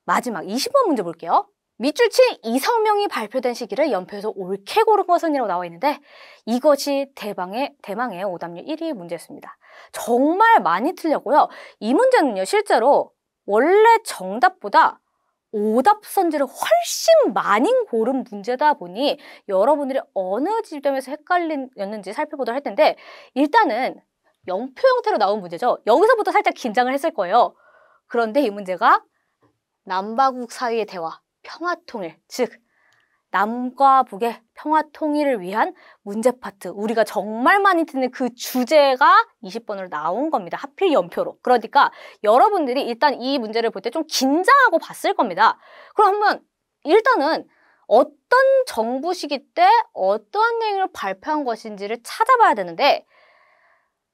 마지막 20번 문제 볼게요. 밑줄 친 이성명이 발표된 시기를 연표에서 옳게 고른 것은이라고 나와 있는데 이것이 대망의 오답률 1위 문제였습니다. 정말 많이 틀렸고요. 이 문제는요, 실제로 원래 정답보다 오답 선지를 훨씬 많이 고른 문제다 보니 여러분들이 어느 지점에서 헷갈렸는지 살펴보도록 할 텐데, 일단은 연표 형태로 나온 문제죠. 여기서부터 살짝 긴장을 했을 거예요. 그런데 이 문제가 남바국 사이의 대화, 평화통일, 즉 남과 북의 평화통일을 위한 문제 파트, 우리가 정말 많이 듣는 그 주제가 20번으로 나온 겁니다. 하필 연표로. 그러니까 여러분들이 일단 이 문제를 볼 때 좀 긴장하고 봤을 겁니다. 그럼 한번 일단은 어떤 정부 시기 때 어떠한 내용을 발표한 것인지를 찾아봐야 되는데,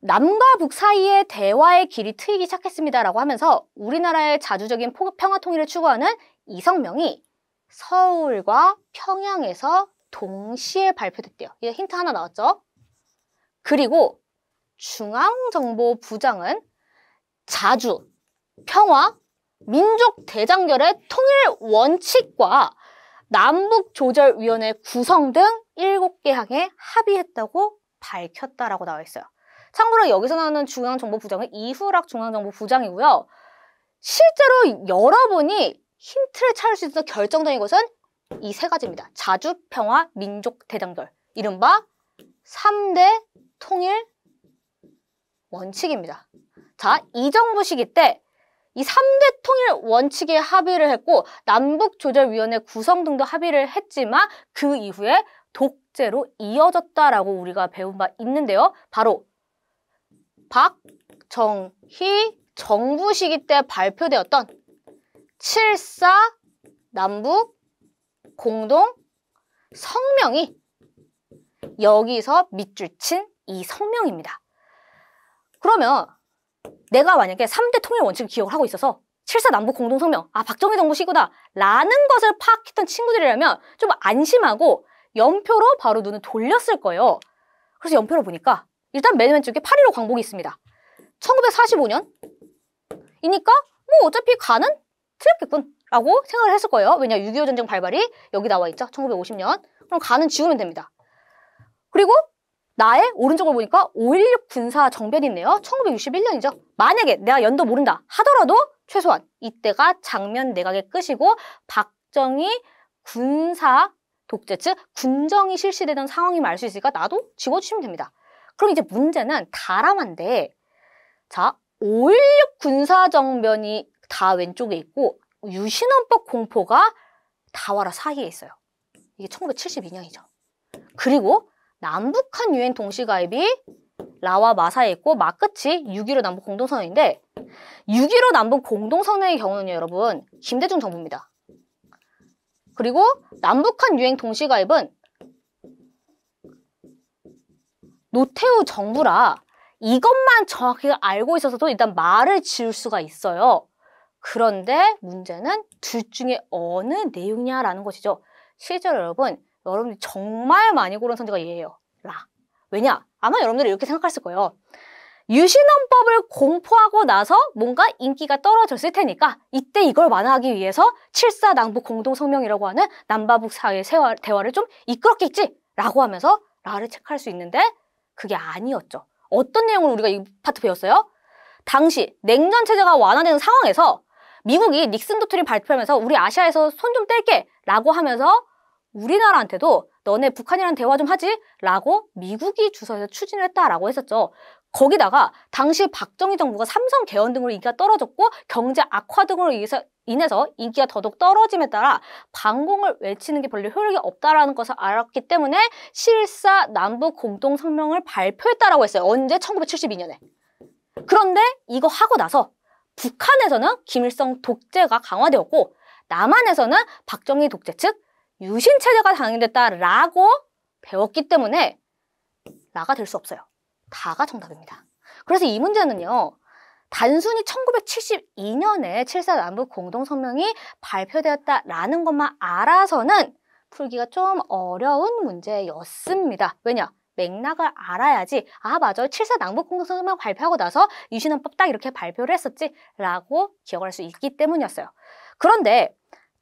남과 북 사이의 대화의 길이 트이기 시작했습니다라고 하면서 우리나라의 자주적인 평화통일을 추구하는 이성명이 서울과 평양에서 동시에 발표됐대요. 이게 힌트 하나 나왔죠? 그리고 중앙정보부장은 자주, 평화, 민족대장결의 통일 원칙과 남북조절위원회 구성 등 7개 항에 합의했다고 밝혔다라고 나와 있어요. 참고로 여기서 나오는 중앙정보부장은 이후락 중앙정보부장이고요. 실제로 여러분이 힌트를 찾을 수 있어서 결정적인 것은 이 세 가지입니다. 자주, 평화, 민족, 대장결. 이른바 3대 통일 원칙입니다. 자, 이 정부 시기 때 이 3대 통일 원칙에 합의를 했고 남북조절위원회 구성 등도 합의를 했지만 그 이후에 독재로 이어졌다라고 우리가 배운 바 있는데요. 바로 박정희 정부 시기 때 발표되었던 7.4 남북 공동 성명이 여기서 밑줄 친 이 성명입니다. 그러면 내가 만약에 3대 통일 원칙을 기억을 하고 있어서 7.4 남북 공동 성명, 아, 박정희 정부 시구나 라는 것을 파악했던 친구들이라면 좀 안심하고 연표로 바로 눈을 돌렸을 거예요. 그래서 연표를 보니까 일단 맨 왼쪽에 8.15 광복이 있습니다. 1945년? 이니까 뭐 어차피 가는 틀렸겠군 라고 생각을 했을 거예요. 왜냐, 6.25 전쟁 발발이 여기 나와 있죠. 1950년. 그럼 가는 지우면 됩니다. 그리고 나의 오른쪽을 보니까 5.16 군사 정변이 있네요. 1961년이죠. 만약에 내가 연도 모른다 하더라도 최소한 이때가 장면 내각의 끝이고 박정희 군사 독재, 즉 군정이 실시되던 상황임을 알 수 있으니까 나도 집어주시면 됩니다. 그럼 이제 문제는 다람한데, 자, 5.16 군사정변이 다 왼쪽에 있고 유신헌법 공포가 다와라 사이에 있어요. 이게 1972년이죠. 그리고 남북한 유엔 동시가입이 라와 마사에 있고 마 끝이 6.15 남북 공동성명인데 6.15 남북 공동성명의 경우는요, 여러분, 김대중 정부입니다. 그리고 남북한 유엔 동시가입은 노태우 정부라 이것만 정확히 알고 있어서도 일단 말을 지을 수가 있어요. 그런데 문제는 둘 중에 어느 내용이냐라는 것이죠. 실제로 여러분이 정말 많이 고른 선지가 얘예요. 라. 왜냐? 아마 여러분들이 이렇게 생각했을 거예요. 유신헌법을 공포하고 나서 뭔가 인기가 떨어졌을 테니까 이때 이걸 완화하기 위해서 7.4 남북 공동성명이라고 하는 남바북 사이의 대화를 좀 이끌었겠지? 라고 하면서 라를 체크할 수 있는데 그게 아니었죠. 어떤 내용을 우리가 이 파트 배웠어요? 당시 냉전 체제가 완화되는 상황에서 미국이 닉슨 도트린 발표하면서 우리 아시아에서 손 좀 뗄게 라고 하면서 우리나라한테도 너네 북한이랑 대화 좀 하지? 라고 미국이 주선해서 추진을 했다라고 했었죠. 거기다가 당시 박정희 정부가 삼성 개헌 등으로 인기가 떨어졌고 경제 악화 등으로 인해서 인기가 더더욱 떨어짐에 따라 반공을 외치는 게 별로 효력이 없다라는 것을 알았기 때문에 7.4 남북 공동성명을 발표했다라고 했어요. 언제? 1972년에. 그런데 이거 하고 나서 북한에서는 김일성 독재가 강화되었고 남한에서는 박정희 독재, 즉 유신체제가 단행됐다라고 배웠기 때문에 라가 될 수 없어요. 다가 정답입니다. 그래서 이 문제는요, 단순히 1972년에 7.4 남북 공동성명이 발표되었다라는 것만 알아서는 풀기가 좀 어려운 문제였습니다. 왜냐? 맥락을 알아야지 아 맞아 7사 남북공동성명 발표하고 나서 유신헌법 딱 이렇게 발표를 했었지 라고 기억할 수 있기 때문이었어요. 그런데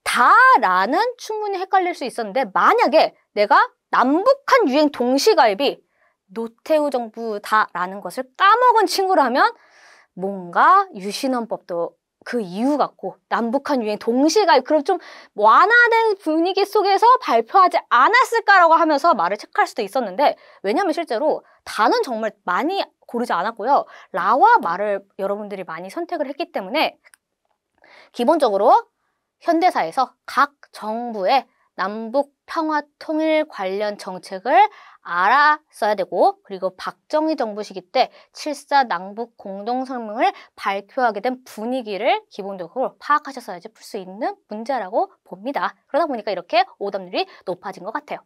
다라는 충분히 헷갈릴 수 있었는데 만약에 내가 남북한 유행 동시가입이 노태우 정부다라는 것을 까먹은 친구라면 뭔가 유신헌법도 그 이유 같고 남북한 유행 동시가입 그럼 좀 완화된 분위기 속에서 발표하지 않았을까라고 하면서 말을 체크할 수도 있었는데 왜냐하면 실제로 다는 정말 많이 고르지 않았고요. 라와 마를 여러분들이 많이 선택을 했기 때문에 기본적으로 현대사에서 각 정부의 남북 평화 통일 관련 정책을 알았어야 되고 그리고 박정희 정부 시기 때 7.4 남북 공동성명을 발표하게 된 분위기를 기본적으로 파악하셨어야지 풀 수 있는 문제라고 봅니다. 그러다 보니까 이렇게 오답률이 높아진 것 같아요.